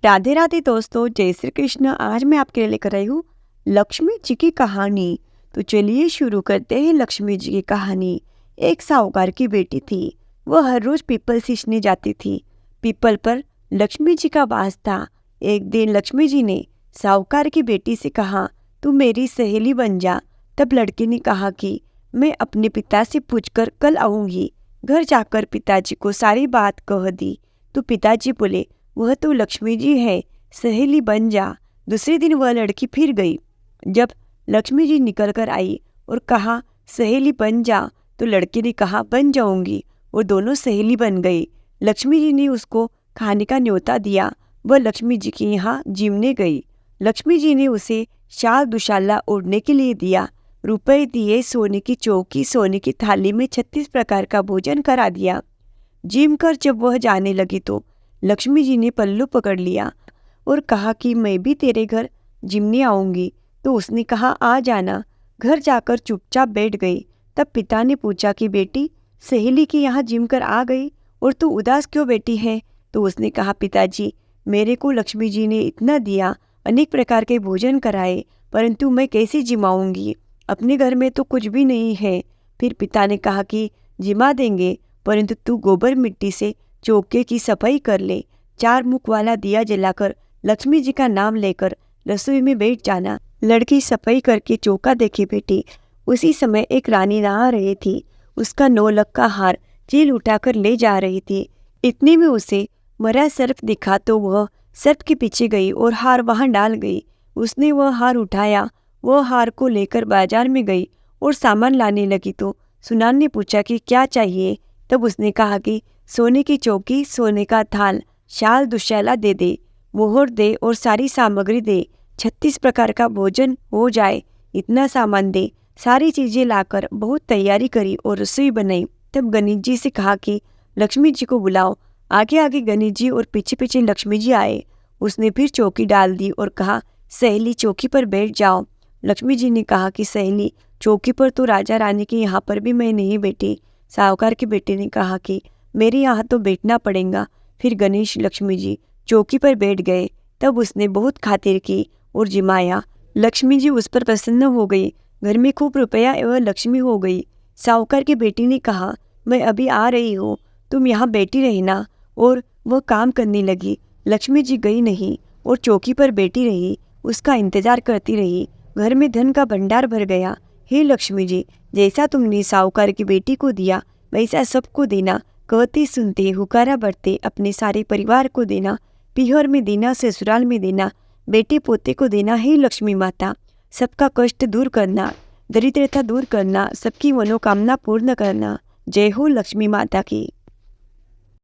राधे राधे दोस्तों, जय श्री कृष्ण। आज मैं आपके लिए लेकर आई हूँ लक्ष्मी जी की कहानी। तो चलिए शुरू करते हैं लक्ष्मी जी की कहानी। एक साहूकार की बेटी थी। वह हर रोज पीपल सींचने जाती थी। पीपल पर लक्ष्मी जी का वास था। एक दिन लक्ष्मी जी ने साहूकार की बेटी से कहा, तू मेरी सहेली बन जा। तब लड़की ने कहा कि मैं अपने पिता से पूछकर कल आऊंगी। घर जाकर पिताजी को सारी बात कह दी तो पिताजी बोले, वह तो लक्ष्मी जी है, सहेली बन जा। दूसरे दिन वह लड़की फिर गई। जब लक्ष्मी जी निकल कर आई और कहा सहेली बन जा, तो लड़की ने कहा बन जाऊंगी, और दोनों सहेली बन गई। लक्ष्मी जी ने उसको खाने का न्योता दिया। वह लक्ष्मी जी के यहाँ जिमने गई। लक्ष्मी जी ने उसे शाल दुशाला ओढ़ने के लिए दिया, रुपए दिए, सोने की चौकी, सोने की थाली में 36 प्रकार का भोजन करा दिया। जिम कर जब वह जाने लगी तो लक्ष्मी जी ने पल्लू पकड़ लिया और कहा कि मैं भी तेरे घर जिमने आऊंगी। तो उसने कहा आ जाना। घर जाकर चुपचाप बैठ गई। तब पिता ने पूछा कि बेटी, सहेली के यहाँ जिम कर आ गई और तू उदास क्यों बैठी है? तो उसने कहा पिताजी, मेरे को लक्ष्मी जी ने इतना दिया, अनेक प्रकार के भोजन कराए, परंतु मैं कैसे जिमाऊंगी? अपने घर में तो कुछ भी नहीं है। फिर पिता ने कहा कि जिमा देंगे, परंतु तू गोबर मिट्टी से चौके की सफाई कर ले। 4 मुख वाला दिया जलाकर लक्ष्मी जी का नाम लेकर रसोई में बैठ जाना। लड़की सफाई करके चौका देखे बेटी। उसी समय एक रानी नहा रही थी। उसका 9 लाख का हार चील उठाकर ले जा रही थी। इतने में उसे मरा सर्प दिखा तो वह सर्प के पीछे गई और हार वहां डाल गई। उसने वह हार उठाया। वह हार को लेकर बाजार में गई और सामान लाने लगी तो सुनार ने पूछा कि क्या चाहिए? तब उसने कहा कि सोने की चौकी, सोने का थाल, शाल दुशाला दे दे, मोहर दे और सारी सामग्री दे। 36 प्रकार का भोजन हो जाए, इतना सामान दे। सारी चीजें लाकर बहुत तैयारी करी और रसोई बनाई। तब गणेश जी से कहा कि लक्ष्मी जी को बुलाओ। आगे आगे गणेश जी और पीछे पीछे लक्ष्मी जी आए। उसने फिर चौकी डाल दी और कहा सहेली चौकी पर बैठ जाओ। लक्ष्मी जी ने कहा कि सहेली चौकी पर तो राजा रानी के यहाँ पर भी मैं नहीं बैठी। साहूकार के बेटे ने कहा कि मेरे यहाँ तो बैठना पड़ेगा। फिर गणेश लक्ष्मी जी चौकी पर बैठ गए। तब उसने बहुत खातिर की और जिमाया। लक्ष्मी जी उस पर प्रसन्न हो गई। घर में खूब रुपया एवं लक्ष्मी हो गई। साहूकार की बेटी ने कहा मैं अभी आ रही हूँ, तुम यहाँ बैठी रहना। और वह काम करने लगी। लक्ष्मी जी गई नहीं और चौकी पर बैठी रही, उसका इंतजार करती रही। घर में धन का भंडार भर गया। हे लक्ष्मी जी, जैसा तुमने साहूकार की बेटी को दिया वैसा सबको देना। कहते सुनते हुकारा बढ़ते अपने सारे परिवार को देना। पीहर में देना, ससुराल में देना, बेटे पोते को देना। हे लक्ष्मी माता, सबका कष्ट दूर करना, दरिद्रता दूर करना, सबकी मनोकामना पूर्ण करना। जय हो लक्ष्मी माता की।